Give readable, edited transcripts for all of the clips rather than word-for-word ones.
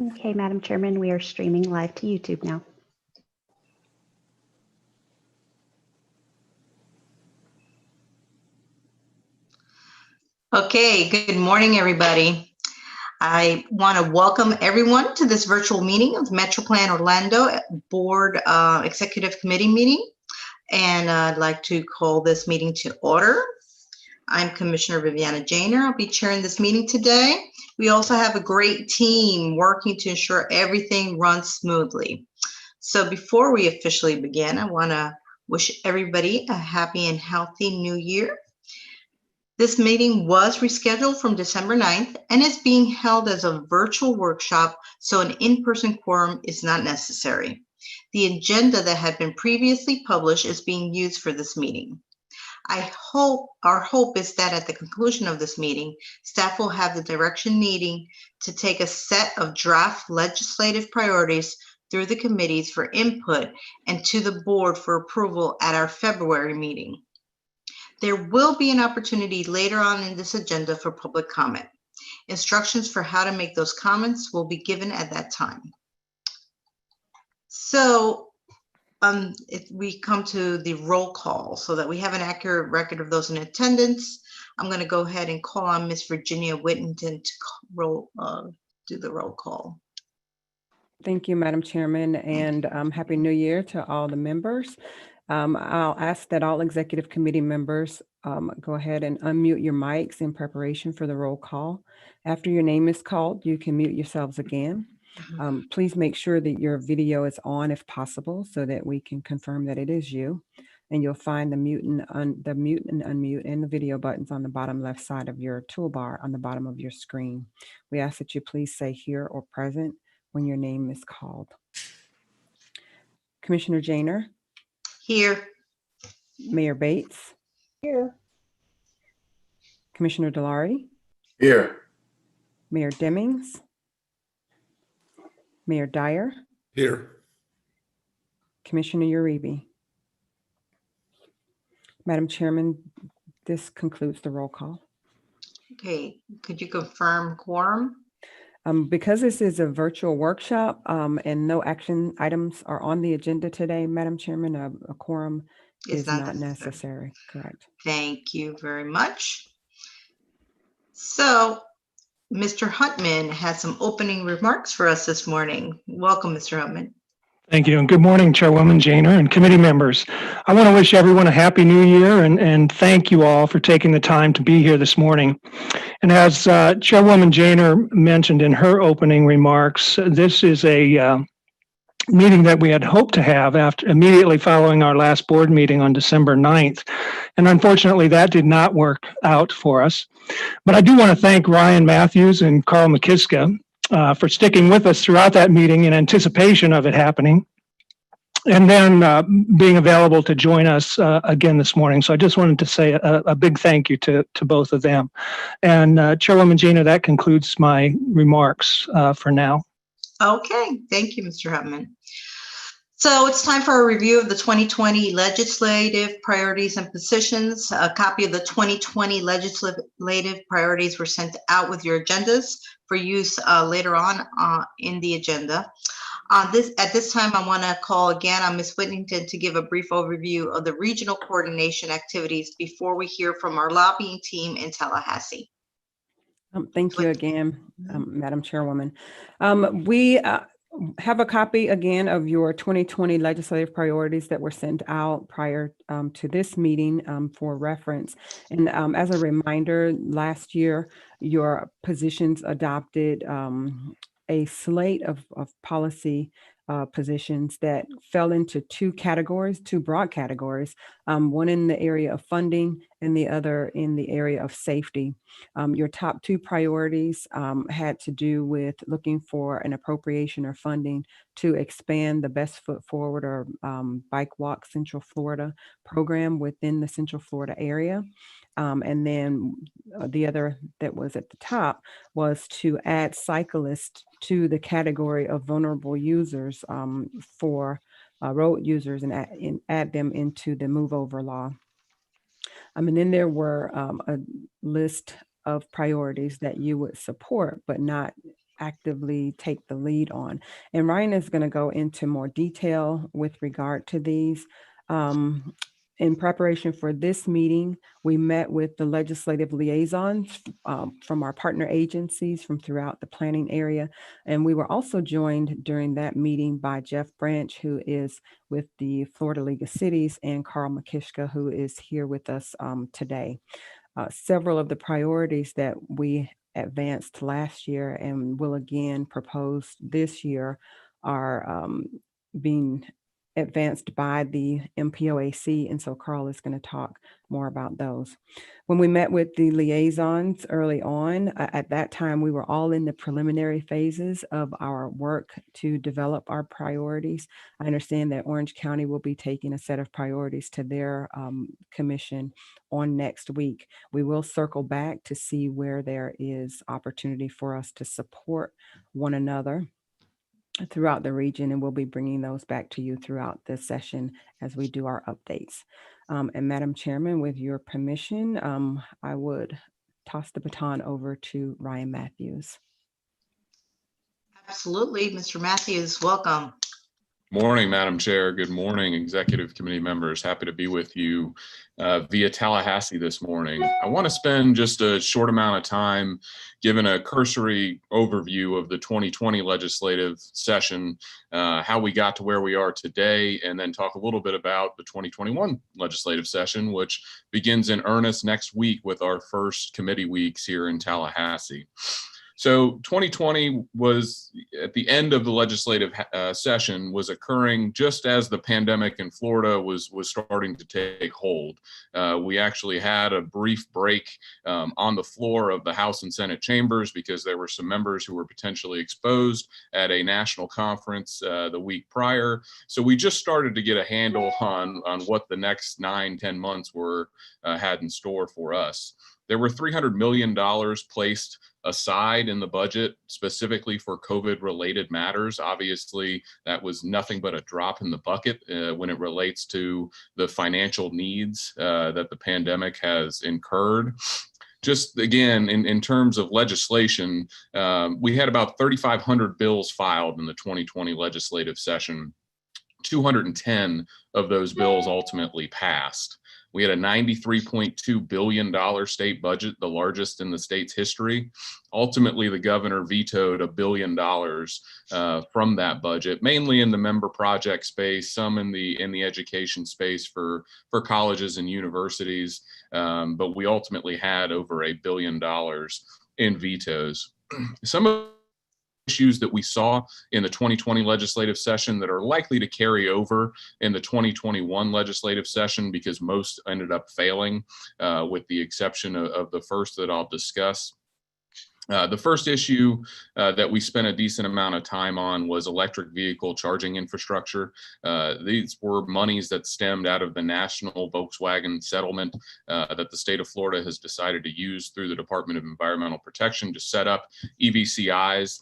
Okay, Madam Chairman, we are streaming live to YouTube now. Okay, good morning, everybody. I want to welcome everyone to this virtual meeting of Metro Plan Orlando Board Executive Committee meeting. And I'd like to call this meeting to order. I'm Commissioner Viviana Janer. I'll be chairing this meeting today. We also have a great team working to ensure everything runs smoothly. So before we officially begin, I want to wish everybody a happy and healthy new year. This meeting was rescheduled from December 9th and is being held as a virtual workshop, so an in-person quorum is not necessary. The agenda that had been previously published is being used for this meeting. Our hope is that at the conclusion of this meeting, staff will have the direction needing to take a set of draft legislative priorities through the committees for input and to the board for approval at our February meeting. There will be an opportunity later on in this agenda for public comment. Instructions for how to make those comments will be given at that time. So if we come to the roll call so that we have an accurate record of those in attendance, I'm going to go ahead and call on Ms. Virginia Whittington to do the roll call. Thank you, Madam Chairman, and Happy New Year to all the members. I'll ask that all executive committee members go ahead and unmute your mics in preparation for the roll call. After your name is called, you can mute yourselves again. Please make sure that your video is on if possible so that we can confirm that it is you. And you'll find the mute and unmute and the video buttons on the bottom left side of your toolbar on the bottom of your screen. We ask that you please say here or present when your name is called. Commissioner Janer? Here. Mayor Bates? Here. Commissioner Delary? Here. Mayor Demings? Mayor Dyer? Here. Commissioner Uribe? Madam Chairman, this concludes the roll call. Okay, could you confirm quorum? Because this is a virtual workshop and no action items are on the agenda today, Madam Chairman, a quorum is not necessary. Correct. Thank you very much. So, Mr. Huntman has some opening remarks for us this morning. Welcome, Mr. Huntman. Thank you, and good morning, Chairwoman Janer and committee members. I want to wish everyone a happy new year and thank you all for taking the time to be here this morning. And as Chairwoman Janer mentioned in her opening remarks, this is a meeting that we had hoped to have immediately following our last board meeting on December 9th. And unfortunately, that did not work out for us. But I do want to thank Ryan Matthews and Carl McKiska for sticking with us throughout that meeting in anticipation of it happening, and then being available to join us again this morning. So I just wanted to say a big thank you to both of them. And Chairwoman Janer, that concludes my remarks for now. Okay, thank you, Mr. Huntman. So it's time for a review of the 2020 legislative priorities and positions. A copy of the 2020 legislative priorities were sent out with your agendas for use later on in the agenda. At this time, I want to call again on Ms. Whittington to give a brief overview of the regional coordination activities before we hear from our lobbying team in Tallahassee. Thank you again, Madam Chairwoman. We have a copy again of your 2020 legislative priorities that were sent out prior to this meeting for reference. And as a reminder, last year, your positions adopted a slate of policy positions that fell into two broad categories, one in the area of funding and the other in the area of safety. Your top two priorities had to do with looking for an appropriation or funding to expand the Best Foot Forward or Bike Walk Central Florida program within the Central Florida area. And then the other that was at the top was to add cyclists to the category of vulnerable users for road users and add them into the move over law. And then there were a list of priorities that you would support, but not actively take the lead on. And Ryan is going to go into more detail with regard to these. In preparation for this meeting, we met with the legislative liaisons from our partner agencies from throughout the planning area. And we were also joined during that meeting by Jeff Branch, who is with the Florida League of Cities, and Carl Makishka, who is here with us today. Several of the priorities that we advanced last year and will again propose this year are being advanced by the MPOAC, and so Carl is going to talk more about those. When we met with the liaisons early on, at that time we were all in the preliminary phases of our work to develop our priorities. I understand that Orange County will be taking a set of priorities to their commission on next week. We will circle back to see where there is opportunity for us to support one another throughout the region, and we'll be bringing those back to you throughout this session as we do our updates. And Madam Chairman, with your permission, I would toss the baton over to Ryan Matthews. Absolutely, Mr. Matthews, welcome. Morning, Madam Chair. Good morning, Executive Committee members. Happy to be with you via Tallahassee this morning. I want to spend just a short amount of time giving a cursory overview of the 2020 legislative session, how we got to where we are today, and then talk a little bit about the 2021 legislative session, which begins in earnest next week with our first committee weeks here in Tallahassee. So 2020 was at the end of the legislative session was occurring just as the pandemic in Florida was starting to take hold. We actually had a brief break on the floor of the House and Senate chambers because there were some members who were potentially exposed at a national conference the week prior. So we just started to get a handle on what the next 9-10 months were had in store for us. There were $300 million placed aside in the budget specifically for COVID-related matters. Obviously, that was nothing but a drop in the bucket when it relates to the financial needs that the pandemic has incurred. Just again, in terms of legislation, we had about 3,500 bills filed in the 2020 legislative session. 210 of those bills ultimately passed. We had a $93.2 billion state budget, the largest in the state's history. Ultimately, the governor vetoed $1 billion from that budget, mainly in the member project space, some in the education space for colleges and universities. But we ultimately had over $1 billion in vetoes. Some of issues that we saw in the 2020 legislative session that are likely to carry over in the 2021 legislative session because most ended up failing, with the exception of the first that I'll discuss. The first issue that we spent a decent amount of time on was electric vehicle charging infrastructure. These were monies that stemmed out of the national Volkswagen settlement that the state of Florida has decided to use through the Department of Environmental Protection to set up EVCIs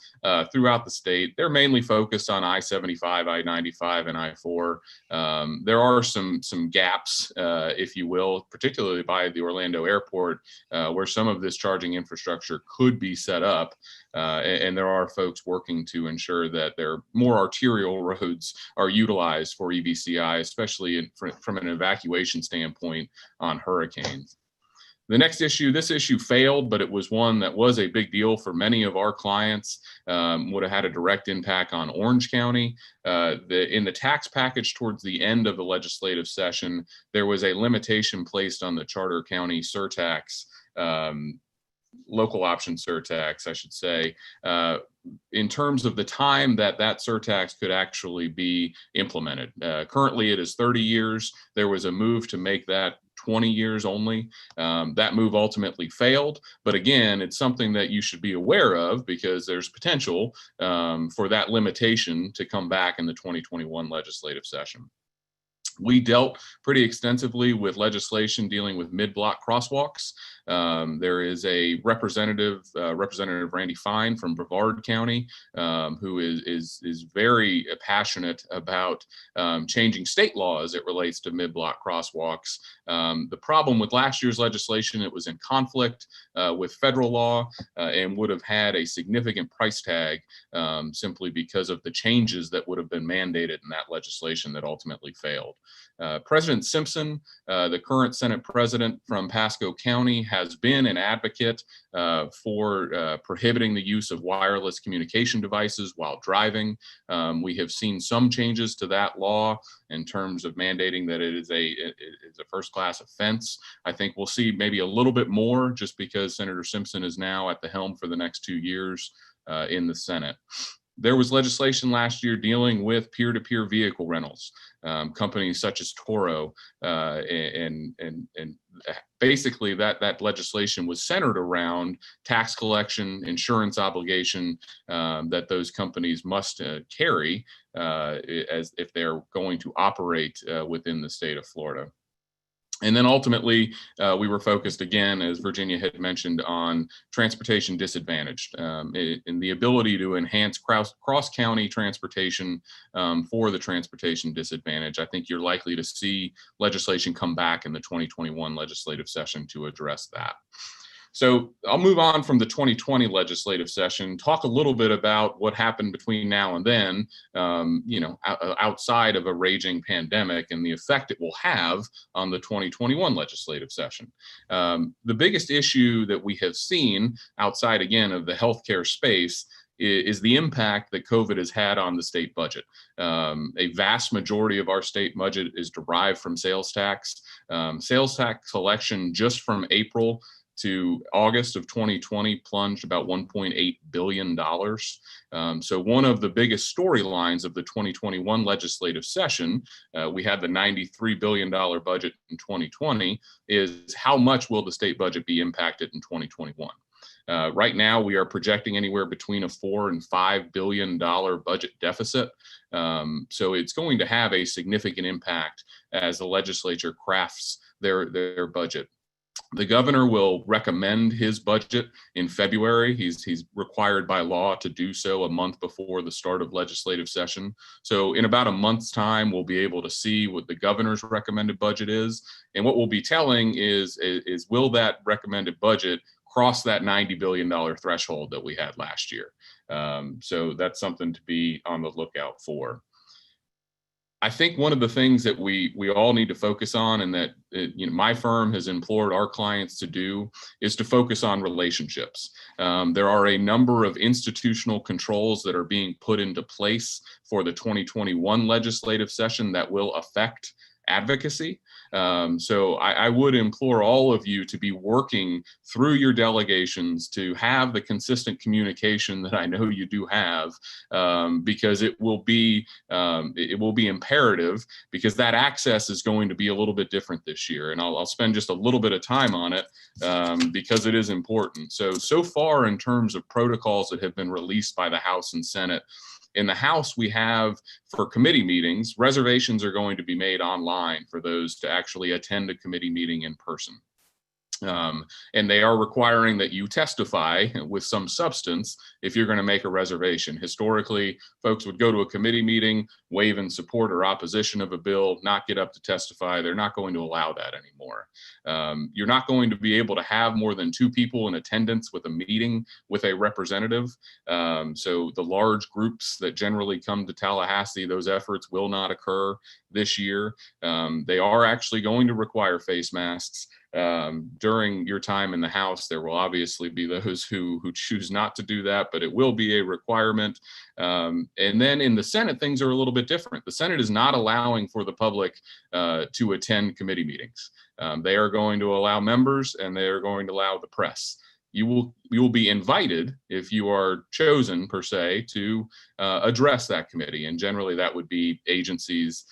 throughout the state. They're mainly focused on I-75, I-95, and I-4. There are some gaps, if you will, particularly by the Orlando airport, where some of this charging infrastructure could be set up, and there are folks working to ensure that their more arterial roads are utilized for EVCI, especially from an evacuation standpoint on hurricanes. The next issue, this issue failed, but it was one that was a big deal for many of our clients, would have had a direct impact on Orange County. In the tax package towards the end of the legislative session, there was a limitation placed on the Charter County surtax, local option surtax, I should say, in terms of the time that surtax could actually be implemented. Currently, it is 30 years. There was a move to make that 20 years only. That move ultimately failed, but again, it's something that you should be aware of because there's potential for that limitation to come back in the 2021 legislative session. We dealt pretty extensively with legislation dealing with mid-block crosswalks. There is a representative, Representative Randy Fine from Brevard County, who is very passionate about changing state law as it relates to mid-block crosswalks. The problem with last year's legislation, it was in conflict with federal law and would have had a significant price tag simply because of the changes that would have been mandated in that legislation that ultimately failed. President Simpson, the current Senate president from Pasco County, has been an advocate for prohibiting the use of wireless communication devices while driving. We have seen some changes to that law in terms of mandating that it is a first-class offense. I think we'll see maybe a little bit more just because Senator Simpson is now at the helm for the next 2 years in the Senate. There was legislation last year dealing with peer-to-peer vehicle rentals, companies such as Toro, and basically that legislation was centered around tax collection, insurance obligation that those companies must carry as if they're going to operate within the state of Florida. And then ultimately, we were focused again, as Virginia had mentioned, on transportation disadvantaged and the ability to enhance cross-county transportation for the transportation disadvantaged. I think you're likely to see legislation come back in the 2021 legislative session to address that. So I'll move on from the 2020 legislative session, talk a little bit about what happened between now and then, outside of a raging pandemic and the effect it will have on the 2021 legislative session. The biggest issue that we have seen outside, again, of the healthcare space is the impact that COVID has had on the state budget. A vast majority of our state budget is derived from sales tax. Sales tax collection just from April to August of 2020 plunged about $1.8 billion. So one of the biggest storylines of the 2021 legislative session, we had the $93 billion budget in 2020, is how much will the state budget be impacted in 2021? Right now, we are projecting anywhere between a $4 and $5 billion budget deficit. So it's going to have a significant impact as the legislature crafts their budget. The governor will recommend his budget in February. He's required by law to do so a month before the start of legislative session. So in about a month's time, we'll be able to see what the governor's recommended budget is. And what we'll be telling is will that recommended budget cross that $90 billion threshold that we had last year? So that's something to be on the lookout for. I think one of the things that we all need to focus on, and that my firm has implored our clients to do, is to focus on relationships. There are a number of institutional controls that are being put into place for the 2021 legislative session that will affect advocacy. So I would implore all of you to be working through your delegations to have the consistent communication that I know you do have, because it will be imperative, because that access is going to be a little bit different this year. And I'll spend just a little bit of time on it because it is important. So far, in terms of protocols that have been released by the House and Senate, in the House, we have, for committee meetings, reservations are going to be made online for those to actually attend a committee meeting in person. And they are requiring that you testify with some substance if you're going to make a reservation. Historically, folks would go to a committee meeting, wave in support or opposition of a bill, not get up to testify. They're not going to allow that anymore. You're not going to be able to have more than 2 people in attendance with a meeting with a representative. So the large groups that generally come to Tallahassee, those efforts will not occur this year. They are actually going to require face masks. During your time in the House, there will obviously be those who choose not to do that, but it will be a requirement. And then in the Senate, things are a little bit different. The Senate is not allowing for the public to attend committee meetings. They are going to allow members, and they are going to allow the press. You will be invited, if you are chosen per se, to address that committee. And generally that would be agencies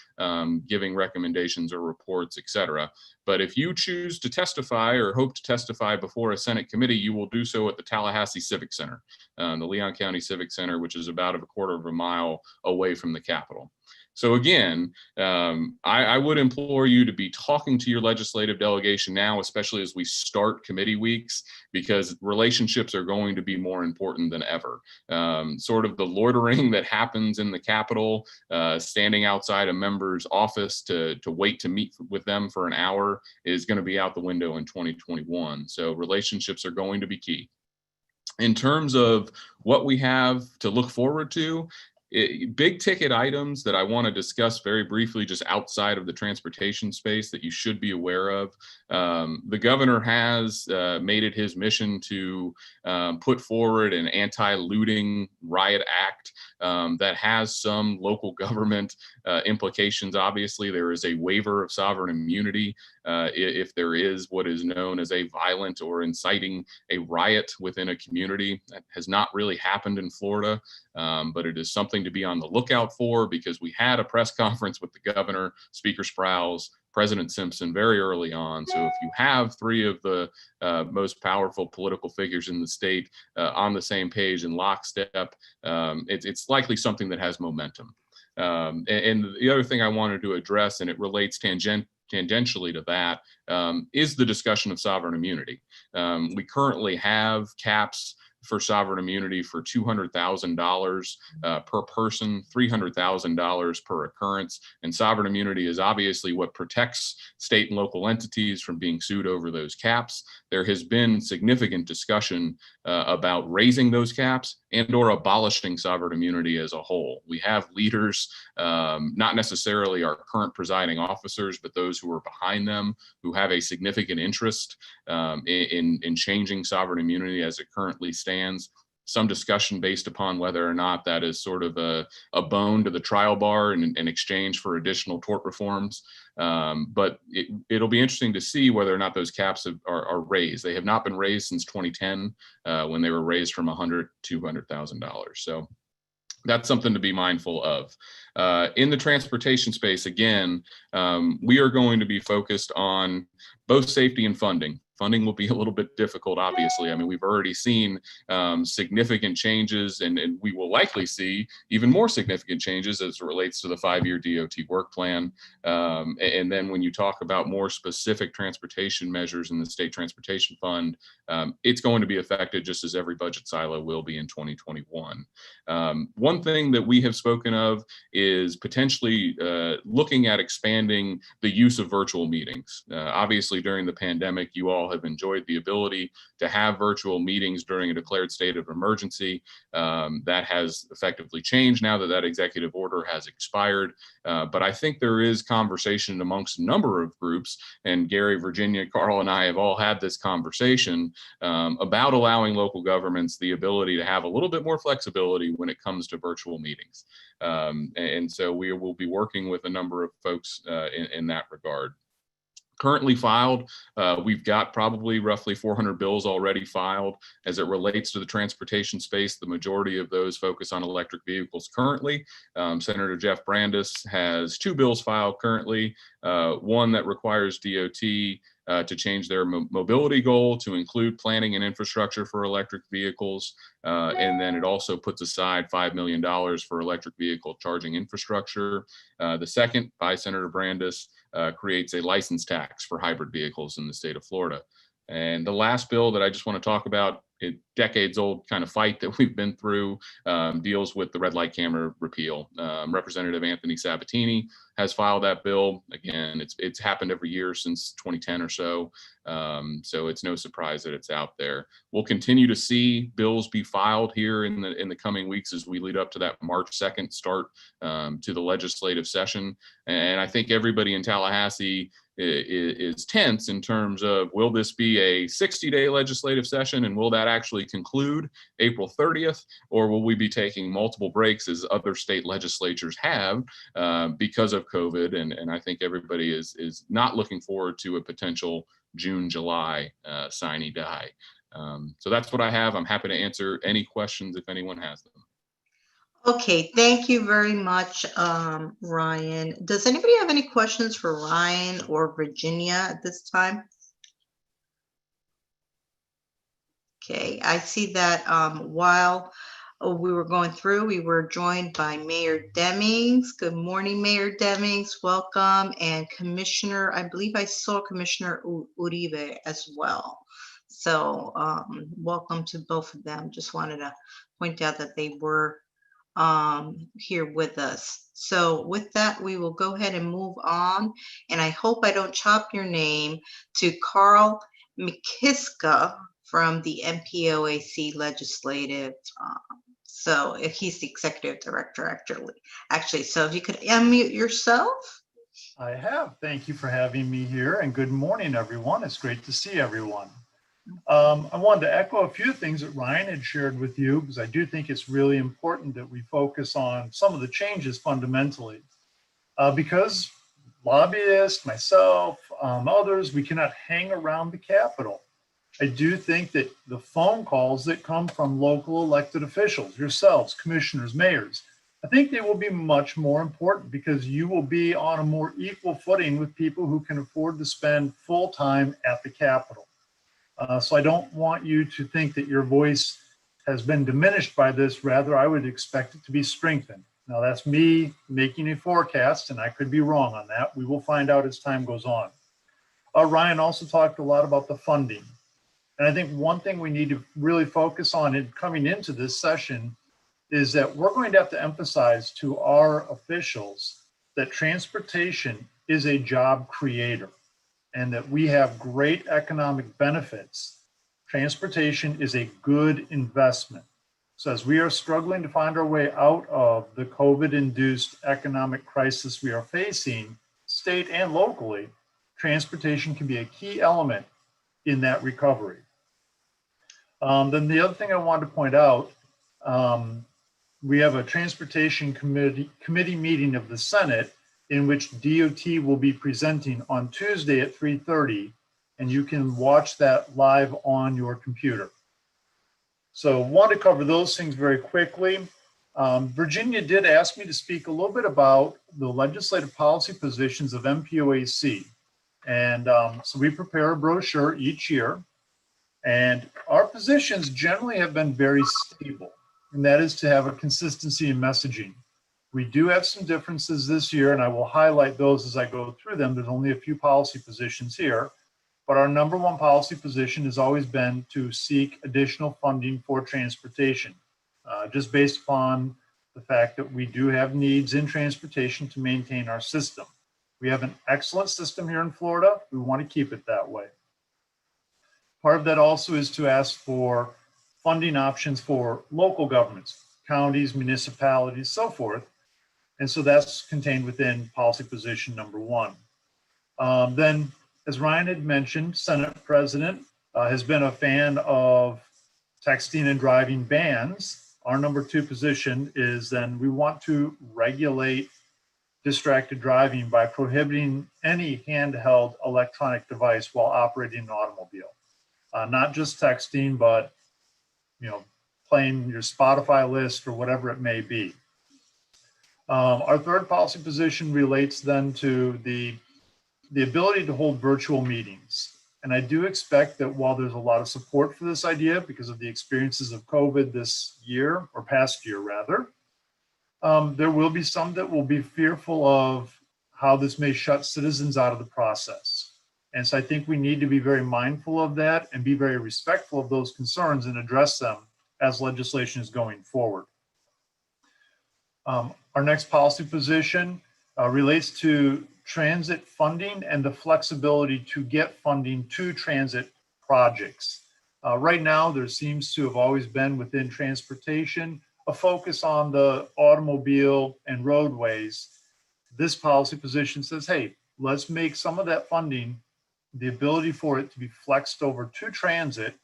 giving recommendations or reports, et cetera. But if you choose to testify or hope to testify before a Senate committee, you will do so at the Tallahassee Civic Center, the Leon County Civic Center, which is about a quarter of a mile away from the Capitol. So again, I would implore you to be talking to your legislative delegation now, especially as we start committee weeks, because relationships are going to be more important than ever. Sort of the loitering that happens in the Capitol, standing outside a member's office to wait to meet with them for an hour is going to be out the window in 2021. So relationships are going to be key. In terms of what we have to look forward to, big ticket items that I want to discuss very briefly just outside of the transportation space that you should be aware of. The governor has made it his mission to put forward an anti-looting riot act that has some local government implications. Obviously, there is a waiver of sovereign immunity if there is what is known as a violent or inciting a riot within a community. That has not really happened in Florida, but it is something to be on the lookout for, because we had a press conference with the governor, Speaker Sprouse, President Simpson very early on. So if you have three of the most powerful political figures in the state on the same page in lockstep, it's likely something that has momentum. And the other thing I wanted to address, and it relates tangentially to that, is the discussion of sovereign immunity. We currently have caps for sovereign immunity for $200,000 per person, $300,000 per occurrence. And sovereign immunity is obviously what protects state and local entities from being sued over those caps. There has been significant discussion about raising those caps and or abolishing sovereign immunity as a whole. We have leaders, not necessarily our current presiding officers, but those who are behind them, who have a significant interest in changing sovereign immunity as it currently stands. Some discussion based upon whether or not that is sort of a bone to the trial bar in exchange for additional tort reforms. But it'll be interesting to see whether or not those caps are raised. They have not been raised since 2010 when they were raised from $100,000 to $200,000. So that's something to be mindful of. In the transportation space, again, we are going to be focused on both safety and funding. Funding will be a little bit difficult, obviously. I mean, we've already seen significant changes, and we will likely see even more significant changes as it relates to the 5-year DOT work plan. And then when you talk about more specific transportation measures in the State Transportation Fund, it's going to be affected just as every budget silo will be in 2021. One thing that we have spoken of is potentially looking at expanding the use of virtual meetings. Obviously, during the pandemic, you all have enjoyed the ability to have virtual meetings during a declared state of emergency. That has effectively changed now that that executive order has expired. But I think there is conversation amongst a number of groups, and Gary, Virginia, Carl, and I have all had this conversation about allowing local governments the ability to have a little bit more flexibility when it comes to virtual meetings. And so we will be working with a number of folks in that regard. Currently filed, we've got probably roughly 400 bills already filed as it relates to the transportation space. The majority of those focus on electric vehicles currently. Senator Jeff Brandes has 2 bills filed currently, one that requires DOT to change their mobility goal to include planning and infrastructure for electric vehicles. And then it also puts aside $5 million for electric vehicle charging infrastructure. The second, by Senator Brandes, creates a license tax for hybrid vehicles in the state of Florida. And the last bill that I just want to talk about, a decades old kind of fight that we've been through, deals with the red light camera repeal. Representative Anthony Sabatini has filed that bill. Again, it's happened every year since 2010 or so. So it's no surprise that it's out there. We'll continue to see bills be filed here in the coming weeks as we lead up to that March 2nd start to the legislative session. And I think everybody in Tallahassee is tense in terms of, will this be a 60-day legislative session, and will that actually conclude April 30th, or will we be taking multiple breaks as other state legislatures have because of COVID? And I think everybody is not looking forward to a potential June, July sine die. So that's what I have. I'm happy to answer any questions if anyone has them. Okay, thank you very much, Ryan. Does anybody have any questions for Ryan or Virginia at this time? Okay, I see that while we were going through, we were joined by Mayor Demings. Good morning, Mayor Demings. Welcome. And Commissioner, I believe I saw Commissioner Uribe as well. So welcome to both of them. Just wanted to point out that they were here with us. So with that, we will go ahead and move on. And I hope I don't chop your name, to Carl McKiska from the MPOAC Legislative. So if he's the executive director, actually. So if you could unmute yourself. I have. Thank you for having me here, and good morning, everyone. It's great to see everyone. I wanted to echo a few things that Ryan had shared with you, because I do think it's really important that we focus on some of the changes fundamentally. Because lobbyists, myself, others, we cannot hang around the Capitol. I do think that the phone calls that come from local elected officials, yourselves, commissioners, mayors, I think they will be much more important, because you will be on a more equal footing with people who can afford to spend full time at the Capitol. So I don't want you to think that your voice has been diminished by this. Rather, I would expect it to be strengthened. Now, that's me making a forecast, and I could be wrong on that. We will find out as time goes on. Ryan also talked a lot about the funding. And I think one thing we need to really focus on in coming into this session is that we're going to have to emphasize to our officials that transportation is a job creator and that we have great economic benefits. Transportation is a good investment. So as we are struggling to find our way out of the COVID-induced economic crisis we are facing, state and locally, transportation can be a key element in that recovery. Then the other thing I wanted to point out, we have a transportation committee meeting of the Senate in which DOT will be presenting on Tuesday at 3:30, and you can watch that live on your computer. So want to cover those things very quickly. Virginia did ask me to speak a little bit about the legislative policy positions of MPOAC. And so we prepare a brochure each year. And our positions generally have been very stable, and that is to have a consistency in messaging. We do have some differences this year, and I will highlight those as I go through them. There's only a few policy positions here, but our number one policy position has always been to seek additional funding for transportation, just based upon the fact that we do have needs in transportation to maintain our system. We have an excellent system here in Florida. We want to keep it that way. Part of that also is to ask for funding options for local governments, counties, municipalities, so forth. And so that's contained within policy position number one. Then, as Ryan had mentioned, Senate President has been a fan of texting and driving bans. Our number two position is then we want to regulate distracted driving by prohibiting any handheld electronic device while operating an automobile. Not just texting, but playing your Spotify list or whatever it may be. Our third policy position relates then to the ability to hold virtual meetings. And I do expect that while there's a lot of support for this idea because of the experiences of COVID this year, or past year rather, there will be some that will be fearful of how this may shut citizens out of the process. And so I think we need to be very mindful of that and be very respectful of those concerns and address them as legislation is going forward. Our next policy position relates to transit funding and the flexibility to get funding to transit projects. Right now, there seems to have always been within transportation a focus on the automobile and roadways. This policy position says, hey, let's make some of that funding, the ability for it to be flexed over to transit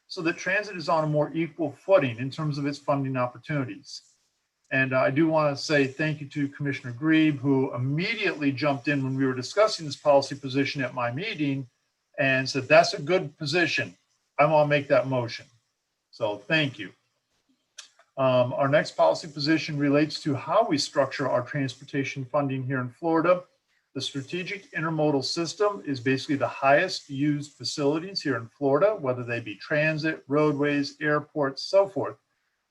so that transit is on a more equal footing in terms of its funding opportunities. And I do want to say thank you to Commissioner Grebe, who immediately jumped in when we were discussing this policy position at my meeting and said, that's a good position. I want to make that motion. So thank you. Our next policy position relates to how we structure our transportation funding here in Florida. The strategic intermodal system is basically the highest used facilities here in Florida, whether they be transit, roadways, airports, so forth.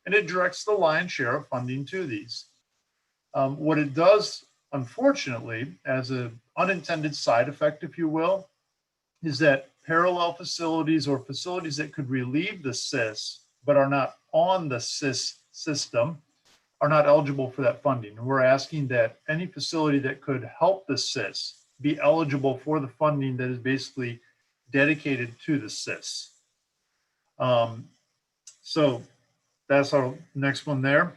and it directs the lion's share of funding to these. What it does, unfortunately, as an unintended side effect, if you will, is that parallel facilities or facilities that could relieve the SIS but are not on the SIS system are not eligible for that funding. And we're asking that any facility that could help the SIS be eligible for the funding that is basically dedicated to the SIS. So that's our next one there.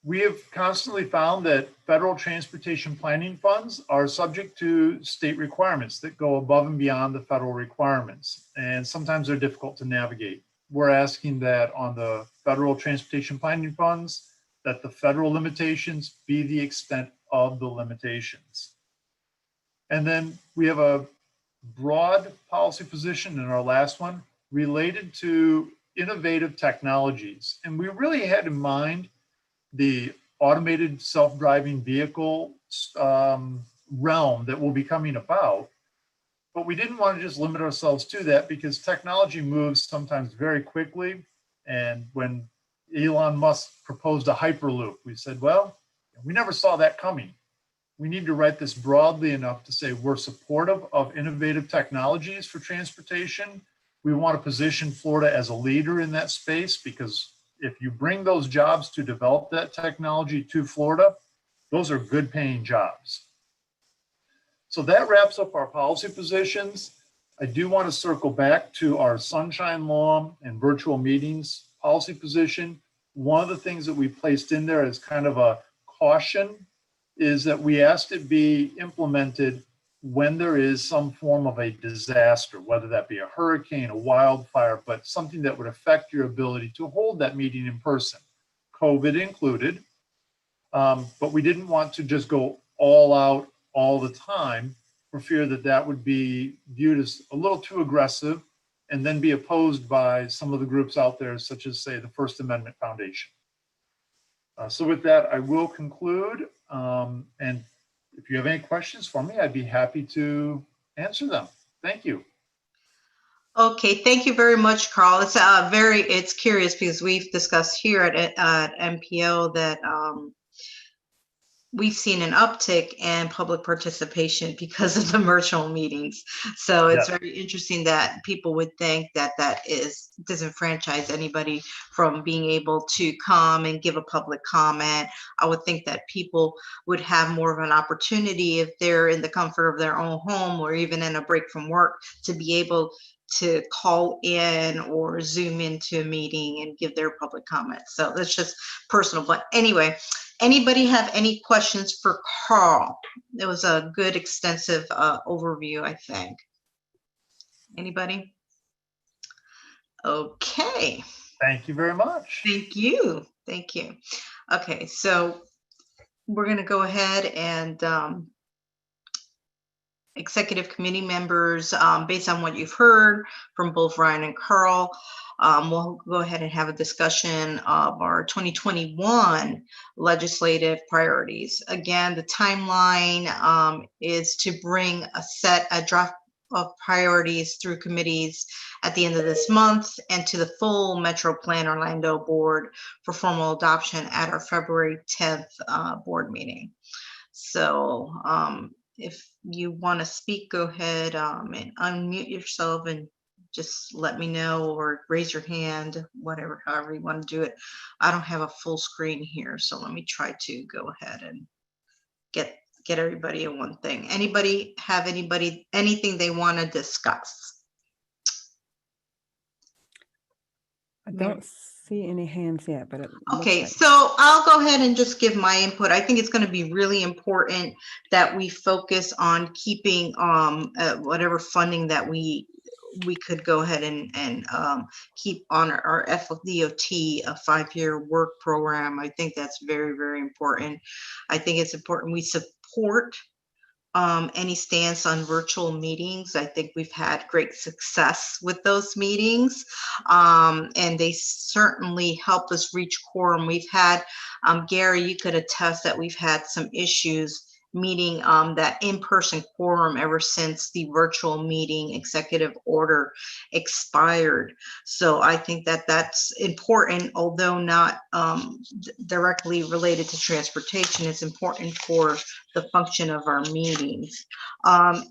We have constantly found that federal transportation planning funds are subject to state requirements that go above and beyond the federal requirements, and sometimes they're difficult to navigate. We're asking that on the federal transportation planning funds, that the federal limitations be the extent of the limitations. And then we have a broad policy position in our last one related to innovative technologies. And we really had in mind the automated self-driving vehicle realm that will be coming about. But we didn't want to just limit ourselves to that because technology moves sometimes very quickly. And when Elon Musk proposed a Hyperloop, we said, well, we never saw that coming. We need to write this broadly enough to say we're supportive of innovative technologies for transportation. We want to position Florida as a leader in that space because if you bring those jobs to develop that technology to Florida, those are good paying jobs. So that wraps up our policy positions. I do want to circle back to our sunshine law and virtual meetings policy position. One of the things that we placed in there as kind of a caution is that we asked it be implemented when there is some form of a disaster, whether that be a hurricane, a wildfire, but something that would affect your ability to hold that meeting in person, COVID included. But we didn't want to just go all out all the time for fear that that would be viewed as a little too aggressive and then be opposed by some of the groups out there, such as, say, the First Amendment Foundation. So with that, I will conclude. And if you have any questions for me, I'd be happy to answer them. Thank you. Okay, thank you very much, Carl. It's curious because we've discussed here at MPO that we've seen an uptick in public participation because of the virtual meetings. So it's very interesting that people would think that that disenfranchise anybody from being able to come and give a public comment. I would think that people would have more of an opportunity if they're in the comfort of their own home or even in a break from work to be able to call in or Zoom into a meeting and give their public comments. So that's just personal. But anyway, anybody have any questions for Carl? It was a good, extensive overview, I think. Anybody? Okay. Thank you very much. Thank you. Thank you. Okay, so we're going to go ahead and executive committee members, based on what you've heard from both Ryan and Carl, we'll go ahead and have a discussion of our 2021 legislative priorities. Again, the timeline is to bring a draft of priorities through committees at the end of this month and to the full Metro Plan Orlando board for formal adoption at our February 10th board meeting. So if you want to speak, go ahead and unmute yourself and just let me know or raise your hand, whatever, however you want to do it. I don't have a full screen here, so let me try to go ahead and get everybody in one thing. Anybody have anything they want to discuss? I don't see any hands yet, but okay, so I'll go ahead and just give my input. I think it's going to be really important that we focus on keeping whatever funding that we could go ahead and keep on our FDOT, a 5-year work program. I think that's very, very important. I think it's important we support any stance on virtual meetings. I think we've had great success with those meetings, and they certainly help us reach quorum. We've had, Gary, you could attest that we've had some issues meeting that in-person quorum ever since the virtual meeting executive order expired. So I think that that's important, although not directly related to transportation. It's important for the function of our meetings.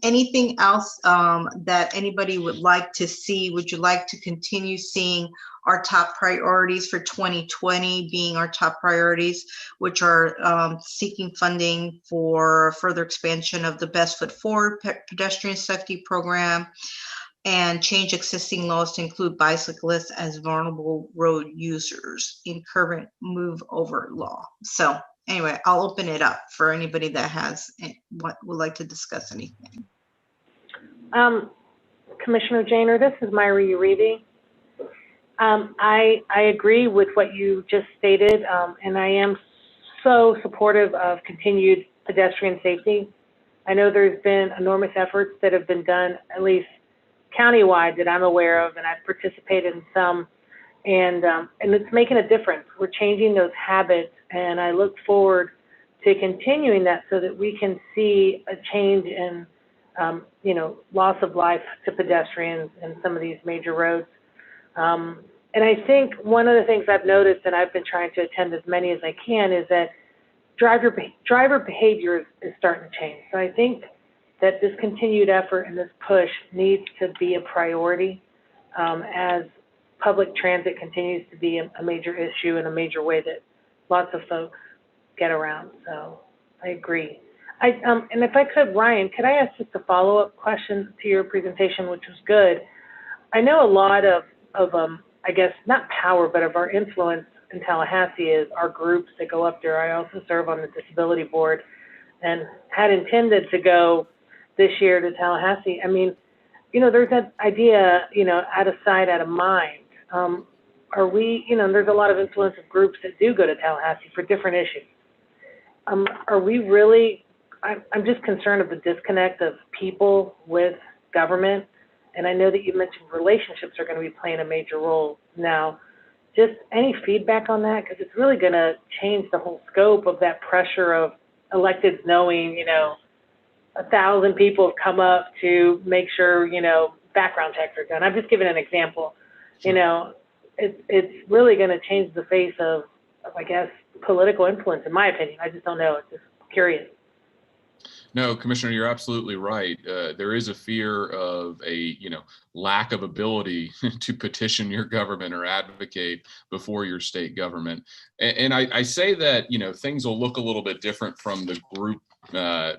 Anything else that anybody would like to see? Would you like to continue seeing our top priorities for 2020 being our top priorities, which are seeking funding for further expansion of the Best Foot Forward Pedestrian Safety Program, and change existing laws to include bicyclists as vulnerable road users in current move over law. So anyway, I'll open it up for anybody that has what would like to discuss anything. Commissioner Janer, this is Myra Uribe. I agree with what you just stated, and I am so supportive of continued pedestrian safety. I know there's been enormous efforts that have been done, at least countywide, that I'm aware of, and I've participated in some, and it's making a difference. We're changing those habits, and I look forward to continuing that so that we can see a change in, loss of life to pedestrians in some of these major roads. And I think one of the things I've noticed, and I've been trying to attend as many as I can, is that driver behavior is starting to change. So I think that this continued effort and this push needs to be a priority as public transit continues to be a major issue and a major way that lots of folks get around. So I agree. And if I could, Ryan, could I ask just a follow-up question to your presentation, which was good? I know a lot of I guess, not power, but of our influence in Tallahassee is our groups that go up there. I also serve on the disability board and had intended to go this year to Tallahassee. I mean, there's that idea, out of sight, out of mind. Are we, there's a lot of influence of groups that do go to Tallahassee for different issues. Are we really, I'm just concerned of the disconnect of people with government. And I know that you mentioned relationships are going to be playing a major role now. Just any feedback on that? Because it's really going to change the whole scope of that pressure of electeds knowing, 1,000 people have come up to make sure, background checks are done. I'm just giving an example. It's really going to change the face of, I guess, political influence, in my opinion. I just don't know. It's just curious. No, Commissioner, you're absolutely right. There is a fear of a, lack of ability to petition your government or advocate before your state government. And I say that, things will look a little bit different from the group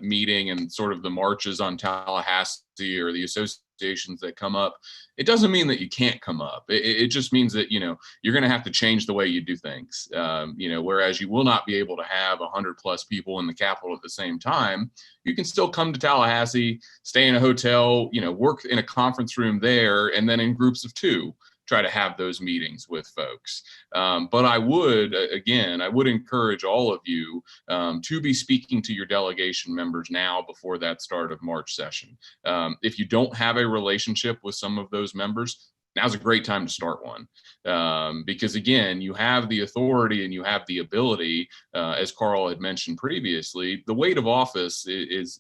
meeting and sort of the marches on Tallahassee or the associations that come up. It doesn't mean that you can't come up. It just means that, you're going to have to change the way you do things. Whereas you will not be able to have 100+ people in the Capitol at the same time, you can still come to Tallahassee, stay in a hotel, work in a conference room there, and then in groups of 2, try to have those meetings with folks. But I would encourage all of you to be speaking to your delegation members now before that start of March session. If you don't have a relationship with some of those members, now's a great time to start one. Because again, you have the authority and you have the ability, as Carl had mentioned previously, the weight of office is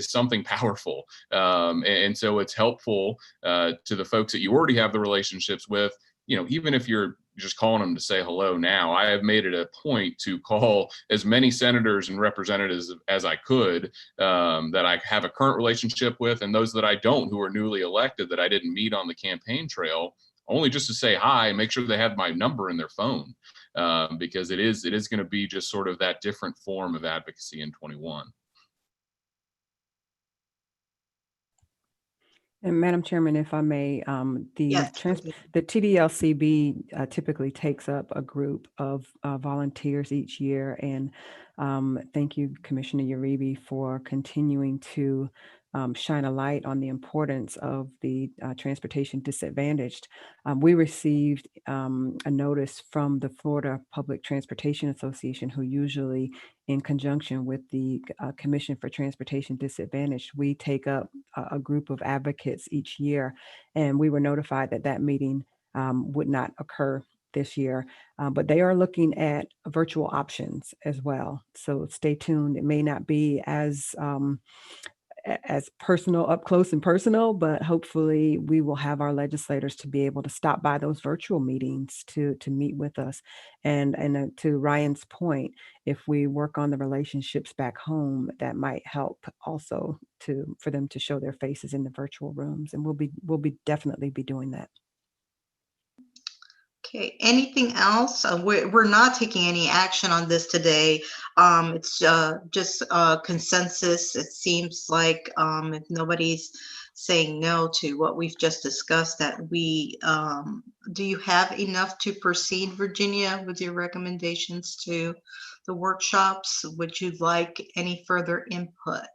something powerful. And so it's helpful to the folks that you already have the relationships with, even if you're just calling them to say hello now. I have made it a point to call as many senators and representatives as I could that I have a current relationship with, and those that I don't, who are newly elected that I didn't meet on the campaign trail, only just to say hi and make sure they have my number in their phone, because it is going to be just sort of that different form of advocacy in 21. And Madam Chairman, if I may, Yes. the TDLCB typically takes up a group of volunteers each year. And thank you, Commissioner Uribe, for continuing to shine a light on the importance of the transportation disadvantaged. We received a notice from the Florida Public Transportation Association, who usually, in conjunction with the Commission for Transportation Disadvantaged, we take up a group of advocates each year. And we were notified that that meeting would not occur this year, but they are looking at virtual options as well. So stay tuned. It may not be as personal, up close and personal, but hopefully we will have our legislators to be able to stop by those virtual meetings to meet with us. And to Ryan's point, if we work on the relationships back home, that might help also for them to show their faces in the virtual rooms. And we'll be definitely be doing that. Okay, anything else? We're not taking any action on this today. It's just consensus. It seems like if nobody's saying no to what we've just discussed, that do you have enough to proceed, Virginia, with your recommendations to the workshops? Would you like any further input?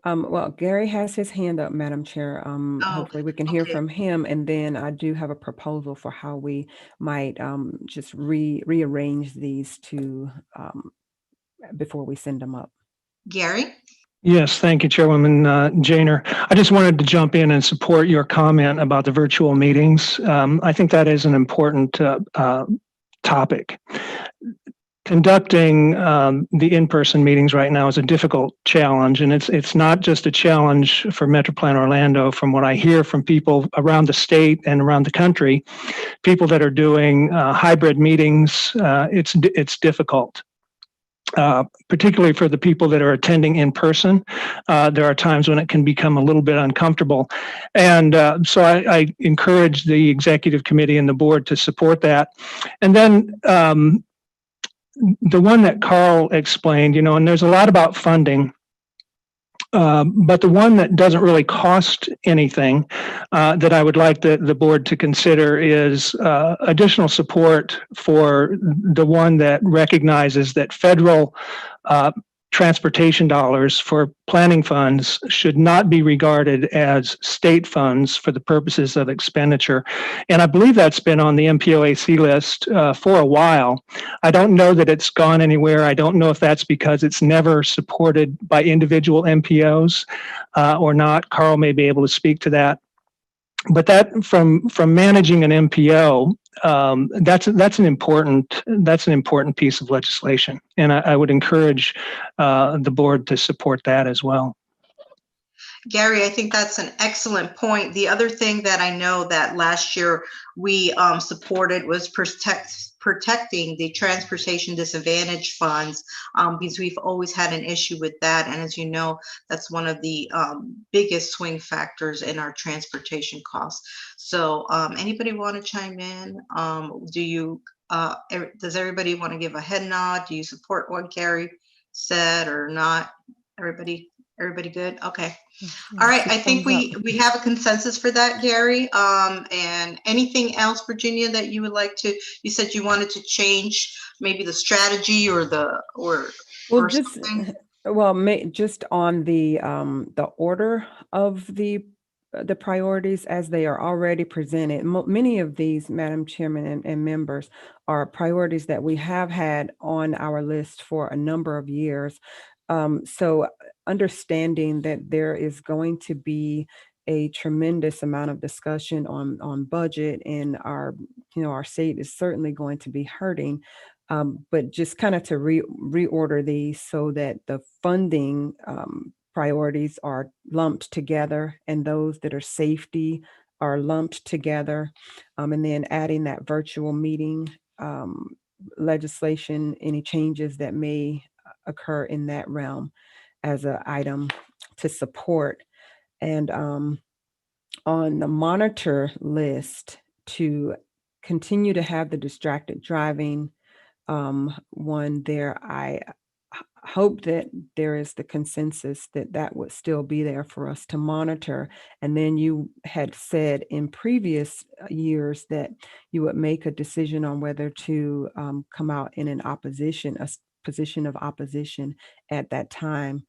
Well, Gary has his hand up, Madam Chair. Hopefully we can hear okay. from him. And then I do have a proposal for how we might just rearrange these to before we send them up. Gary? Yes, thank you, Chairwoman Janer. I just wanted to jump in and support your comment about the virtual meetings. I think that is an important topic. Conducting the in-person meetings right now is a difficult challenge, and it's not just a challenge for MetroPlan Orlando. From what I hear from people around the state and around the country, people that are doing hybrid meetings, it's difficult. Particularly for the people that are attending in person, there are times when it can become a little bit uncomfortable. And so I encourage the executive committee and the board to support that. And then the one that Carl explained, and there's a lot about funding, but the one that doesn't really cost anything that I would like the board to consider is additional support for the one that recognizes that federal transportation dollars for planning funds should not be regarded as state funds for the purposes of expenditure. And I believe that's been on the MPOAC list for a while. I don't know that it's gone anywhere. I don't know if that's because it's never supported by individual MPOs or not. Carl may be able to speak to that. But that from managing an MPO, that's an important piece of legislation, and I would encourage the board to support that as well. Gary, I think that's an excellent point. The other thing that I know that last year we supported was protecting the transportation disadvantage funds, because we've always had an issue with that. And as you know, that's one of the biggest swing factors in our transportation costs. So anybody want to chime in? Does everybody want to give a head nod? Do you support what Gary said or not? Everybody good? Okay. All right. I think we have a consensus for that, Gary. And anything else, Virginia, that you would like to, you said you wanted to change maybe the strategy or just on the order of the priorities as they are already presented. Many of these, Madam Chairman and members, are priorities that we have had on our list for a number of years. So understanding that there is going to be a tremendous amount of discussion on budget, and our state is certainly going to be hurting, but just kind of to reorder these so that the funding priorities are lumped together, and those that are safety are lumped together, and then adding that virtual meeting legislation, any changes that may occur in that realm as an item to support. And on the monitor list, to continue to have the distracted driving one there, I hope that there is the consensus that would still be there for us to monitor. And then you had said in previous years that you would make a decision on whether to come out in a position of opposition at that time.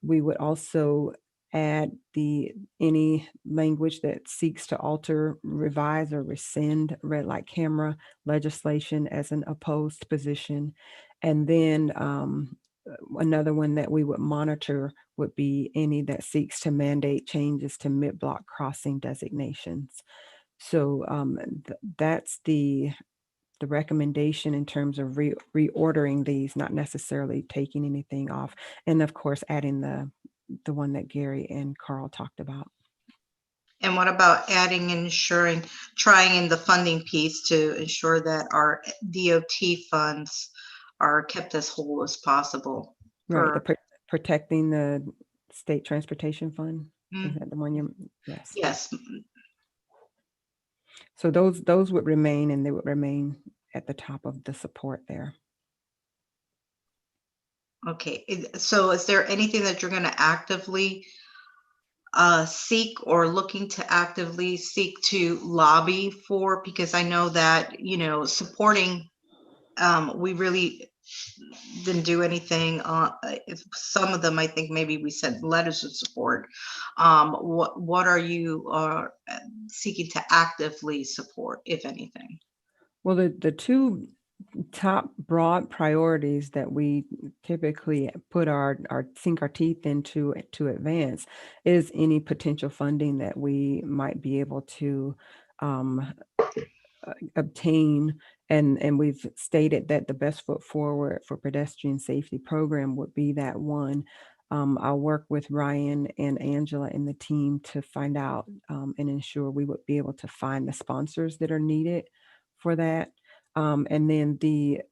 We would also add any language that seeks to alter, revise, or rescind red light camera legislation as an opposed position. And then another one that we would monitor would be any that seeks to mandate changes to mid-block crossing designations. So that's the recommendation in terms of reordering these, not necessarily taking anything off. And of course, adding the one that Gary and Carl talked about. And what about adding and ensuring, trying in the funding piece to ensure that our DOT funds are kept as whole as possible? Right, protecting the state transportation fund. Is that the one you? Yes. Yes. So those would remain, and they would remain at the top of the support there. Okay. So is there anything that you're going to actively seek or looking to actively seek to lobby for? Because I know that, you know, supporting, we really didn't do anything. If some of them, I think maybe we sent letters of support. What are you seeking to actively support, if anything? Well, the two top broad priorities that we typically put sink our teeth into to advance is any potential funding that we might be able to obtain, and we've stated that the best foot forward for pedestrian safety program would be that one. I'll work with Ryan and Angela and the team to find out and ensure we would be able to find the sponsors that are needed for that. And then the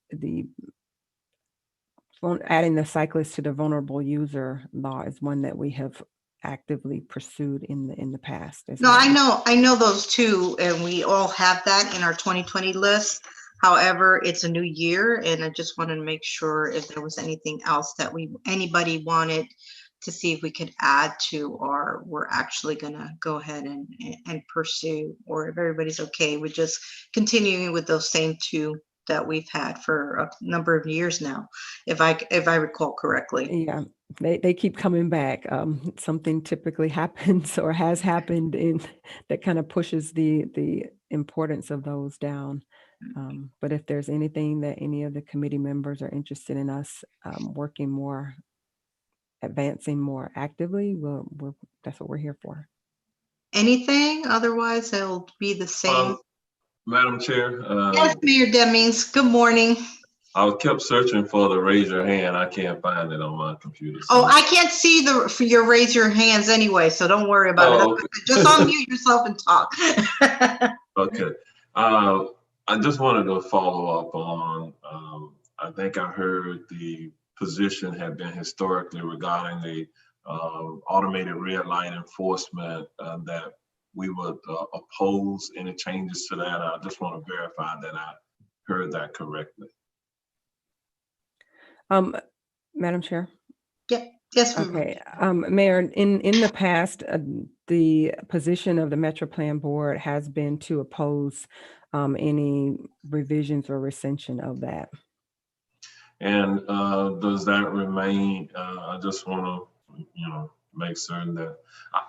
adding the cyclist to the vulnerable user law is one that we have actively pursued in the past. No, well. I know those two, and we all have that in our 2020 list. However, it's a new year, and I just wanted to make sure if there was anything else that anybody wanted to see if we could add to, or we're actually going to go ahead and pursue, or if everybody's okay with just continuing with those same two that we've had for a number of years now, if I recall correctly. Yeah, they keep coming back. Something typically happens or has happened that kind of pushes the importance of those down. But if there's anything that any of the committee members are interested in us advancing more actively, that's what we're here for. Anything? Otherwise, it'll be the same. Madam Chair. Yes, Mayor Demings. Good morning. I kept searching for the raise your hand. I can't find it on my computer. So. Oh, I can't see for your raise your hands anyway, so don't worry about it. Okay. Just unmute yourself and talk. Okay. I just wanted to follow up on, I think I heard the position had been historically regarding the automated red light enforcement that we would oppose any changes to that. I just want to verify that I heard that correctly. Madam Chair? Yeah. Yes. Okay. Mayor, in the past, the position of the Metro Plan Board has been to oppose any revisions or rescission of that. And does that remain? I just want to, make certain that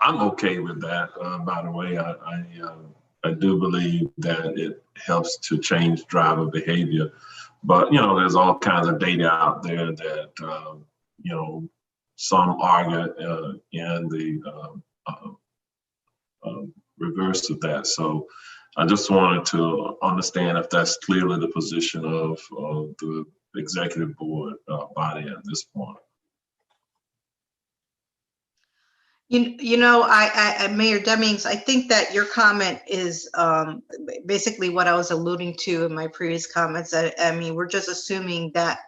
I'm okay with that. By the way, I do believe that it helps to change driver behavior, but there's all kinds of data out there that some argue in the reverse of that. So I just wanted to understand if that's clearly the position of the executive board body at this point. Mayor Demings, I think that your comment is basically what I was alluding to in my previous comments. I mean, we're just assuming that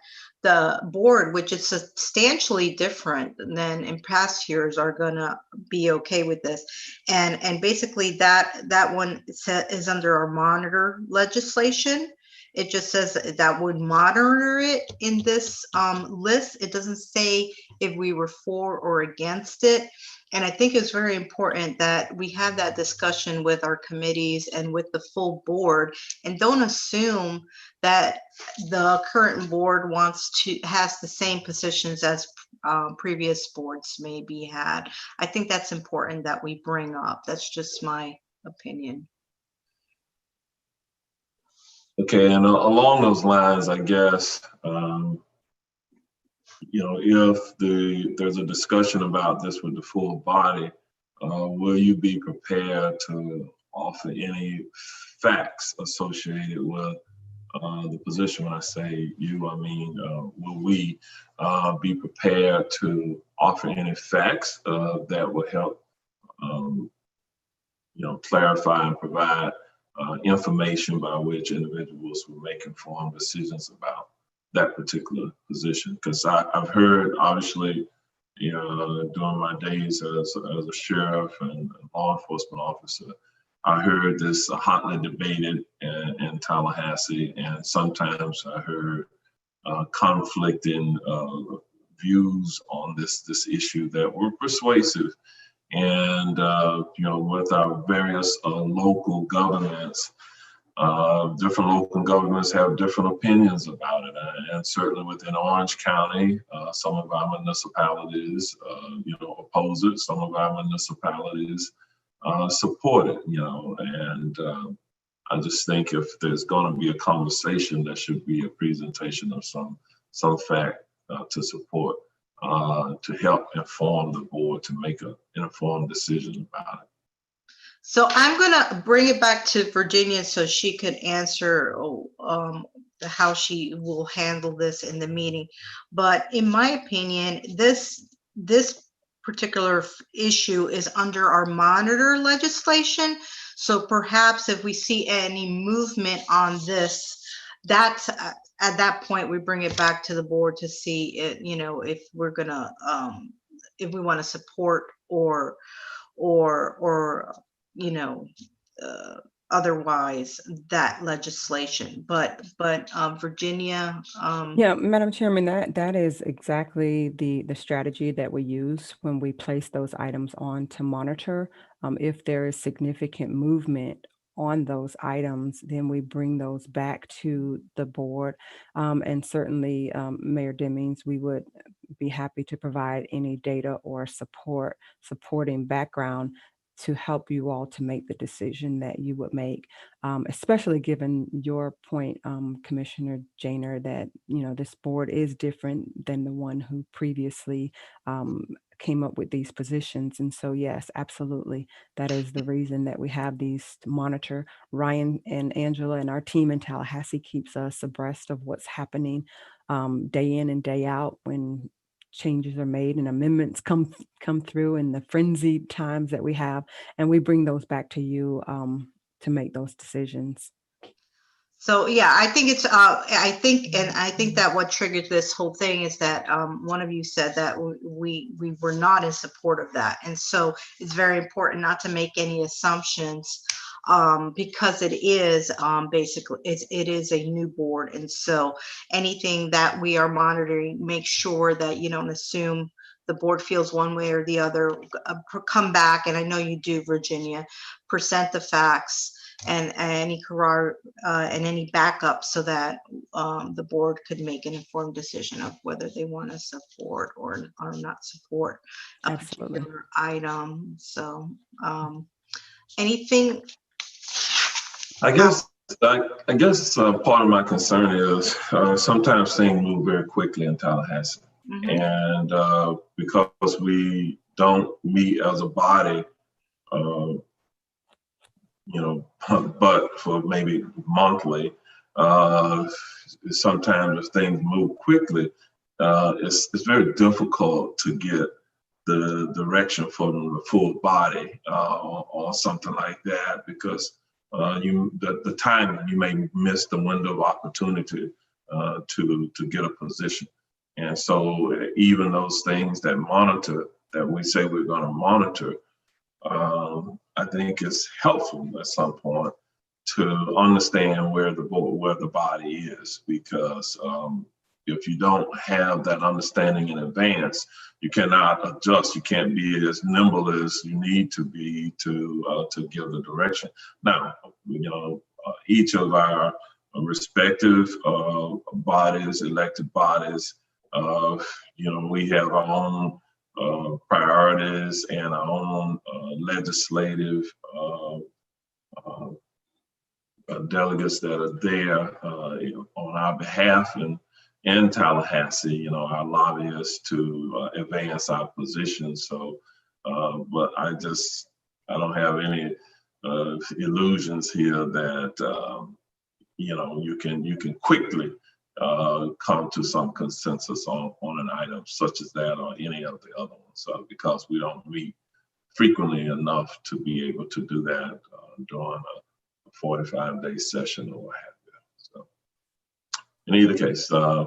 the board, which is substantially different than in past years, are gonna be okay with this. And basically that one is under our monitor legislation. It just says that would monitor it in this list. It doesn't say if we were for or against it. And I think it's very important that we have that discussion with our committees and with the full board, and don't assume that the current board has the same positions as previous boards maybe had. I think that's important that we bring up. That's just my opinion. Okay, and along those lines, I guess, if there's a discussion about this with the full body, will you be prepared to offer any facts associated with the position. When I say you, I mean, will we be prepared to offer any facts that will help, clarify and provide information by which individuals will make informed decisions about that particular position? Because I've heard, obviously, during my days as a sheriff and law enforcement officer, I heard this hotly debated in Tallahassee, and sometimes I heard conflicting views on this issue that were persuasive. And with our various local governments, different local governments have different opinions about it. And certainly within Orange County, some of our municipalities, oppose it. Some of our municipalities support it, and I just think if there's going to be a conversation, there should be a presentation of some fact to support, to help inform the board to make an informed decision about it. So I'm going to bring it back to Virginia so she could answer how she will handle this in the meeting. But in my opinion, this particular issue is under our monitor legislation. So perhaps if we see any movement on this, that's at that point we bring it back to the board to see it, if we're gonna if we want to support or otherwise that legislation. But Virginia. Yeah, Madam Chairman, that is exactly the strategy that we use when we place those items on to monitor. If there is significant movement on those items, then we bring those back to the board. And certainly, Mayor Demings, we would be happy to provide any data or supporting background to help you all to make the decision that you would make, especially given your point, Commissioner Janer, that this board is different than the one who previously came up with these positions. And so, yes, absolutely, that is the reason that we have these to monitor. Ryan and Angela and our team in Tallahassee keeps us abreast of what's happening day in and day out when changes are made and amendments come through in the frenzied times that we have, and we bring those back to you to make those decisions. So yeah, I think it's I think that what triggered this whole thing is that one of you said that we were not in support of that, and so it's very important not to make any assumptions because it is basically it is a new board, and so anything that we are monitoring, make sure that you don't assume the board feels one way or the other. Come back, and I know you do, Virginia, present the facts and any and any backup so that the board could make an informed decision of whether they want to support or not support a Absolutely. particular item. So anything? I guess part of my concern is sometimes things move very quickly in Tallahassee. Mm-hmm. And because we don't meet as a body, but for maybe monthly, sometimes if things move quickly, it's very difficult to get the direction from the full body or something like that, because the timing, you may miss the window of opportunity to get a position. And so even those things that we say we're going to monitor, I think it's helpful at some point to understand where the body is, because if you don't have that understanding in advance, you cannot adjust. You can't be as nimble as you need to be to give the direction. Now, each of our respective bodies, elected bodies, we have our own priorities and our own legislative delegates that are there on our behalf, and in Tallahassee, our lobbyists to advance our positions. So, but I don't have any illusions here that you can quickly come to some consensus on an item such as that or any of the other ones, because we don't meet frequently enough to be able to do that during a 45-day session or what have you. So, in either case, I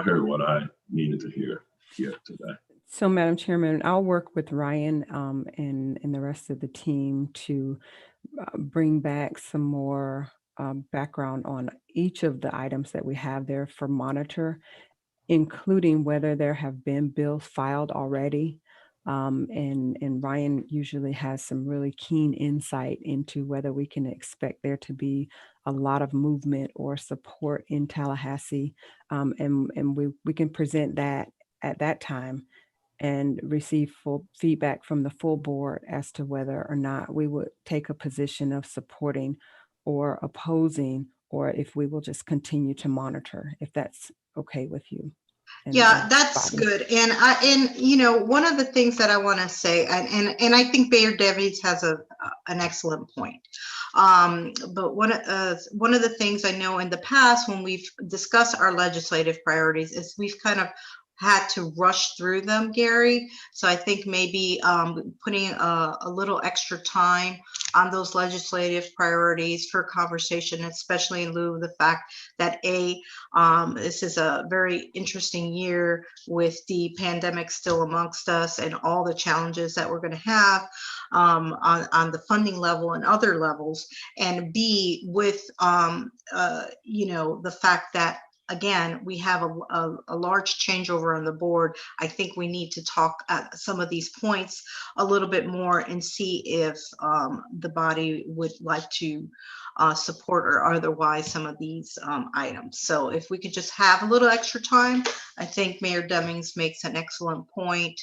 heard what I needed to hear here today. So, Madam Chairman, I'll work with Ryan and the rest of the team to bring back some more background on each of the items that we have there for monitor, including whether there have been bills filed already. And Ryan usually has some really keen insight into whether we can expect there to be a lot of movement or support in Tallahassee. And we can present that at that time and receive full feedback from the full board as to whether or not we would take a position of supporting or opposing, or if we will just continue to monitor, if that's okay with you. Yeah, that's good. And one of the things that I want to say, and I think Mayor Davies has an excellent point. But one of the things I know in the past when we've discussed our legislative priorities is we've kind of had to rush through them, Gary. So I think maybe putting a little extra time on those legislative priorities for conversation, especially in lieu of the fact that this is a very interesting year with the pandemic still amongst us and all the challenges that we're going to have on the funding level and other levels, and B, with the fact that again, we have a large changeover on the board. I think we need to talk at some of these points a little bit more and see if the body would like to support or otherwise some of these items. So if we could just have a little extra time, I think Mayor Demings makes an excellent point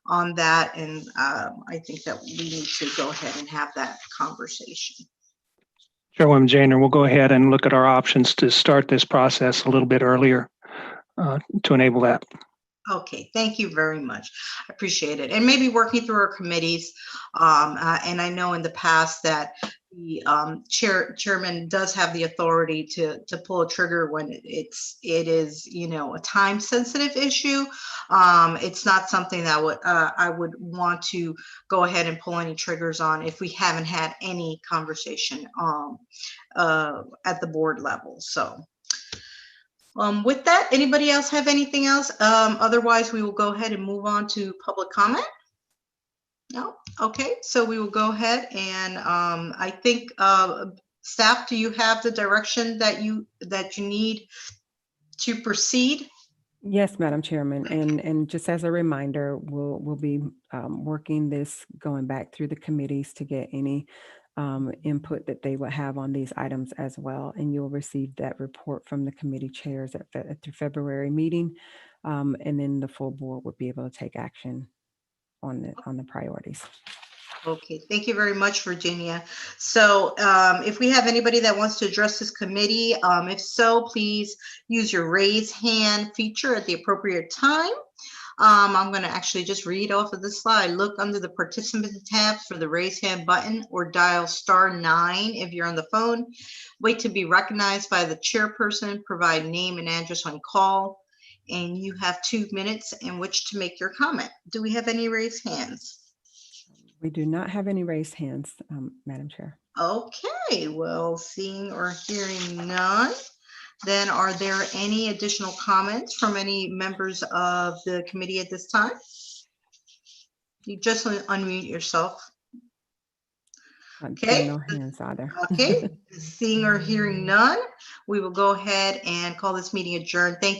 on that. And I think that we need to go ahead and have that conversation. Chairwoman Janer, we'll go ahead and look at our options to start this process a little bit earlier to enable that. Okay, thank you very much. I appreciate it. And maybe working through our committees. And I know in the past that the chairman does have the authority to pull a trigger when it is a time sensitive issue. It's not something that I would want to go ahead and pull any triggers on if we haven't had any conversation at the board level. So. With that, anybody else have anything else? Otherwise, we will go ahead and move on to public comment. No? Okay, so we will go ahead and I think staff, do you have the direction that you need to proceed? Yes, Madam Chairman, and just as a reminder, we'll be working this, going back through the committees to get any input that they will have on these items as well. And you'll receive that report from the committee chairs at the February meeting. And then the full board would be able to take action on the priorities. Okay, thank you very much, Virginia. So if we have anybody that wants to address this committee, if so, please use your raise hand feature at the appropriate time. I'm going to actually just read off of the slide. Look under the participant tab for the raise hand button or dial *9 if you're on the phone. Wait to be recognized by the chairperson. Provide name and address on call. And you have 2 minutes in which to make your comment. Do we have any raised hands? We do not have any raised hands, Madam Chair. Okay, well, seeing or hearing none. Then are there any additional comments from any members of the committee at this time? You just unmute yourself. Okay. No hands either. Okay, seeing or hearing none, we will go ahead and call this meeting adjourned. Thank you.